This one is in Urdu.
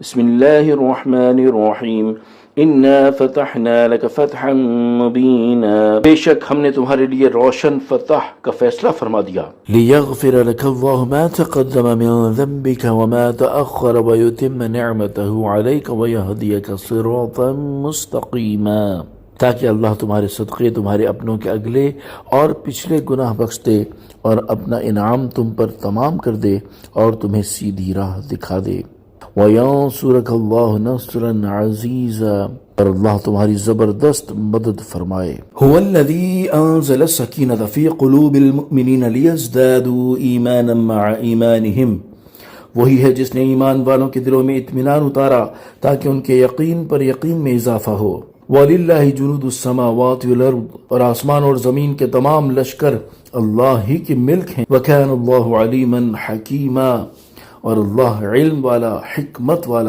بسم اللہ الرحمن الرحیم انا فتحنا لک فتحا مبینا، بے شک ہم نے تمہارے لیے روشن فتح کا فیصلہ فرما دیا۔ ليغفر لك الله ما تقدم من ذنبك وما تأخر ويتم نعمته عليك ويهديك صراطا مستقيما، تاکہ اللہ تمہارے صدقے تمہارے اپنوں کے اگلے اور پچھلے گناہ بخش دے اور اپنا انعام تم پر تمام کر دے اور تمہیں سیدھی راہ دکھا دے۔ وَيَنصُرَكَ اللَّهُ نَصْرًا عَزِيزًا، اور اللہ تمہاری زبردست مدد فرمائے۔ هُوَ الَّذِي أَنزَلَ السَّكِينَةَ فِي قُلُوبِ الْمُؤْمِنِينَ لِيَزْدَادُوا إِيمَانًا مَعَ إِيمَانِهِمْ، وہی ہے جس نے ایمان والوں کے دلوں میں اطمینان اتارا تاکہ ان کے یقین پر یقین میں اضافہ ہو۔ وَلِلَّهِ جُنُودُ السَّمَاوَاتِ وَالْأَرْضِ، اور آسمان اور زمین کے تمام لشکر اللہ ہی کے ملک ہیں۔ وَكَانَ اللَّهُ عَلِيمًا حَكِيمًا، اور اللہ علم والا، حکمت والا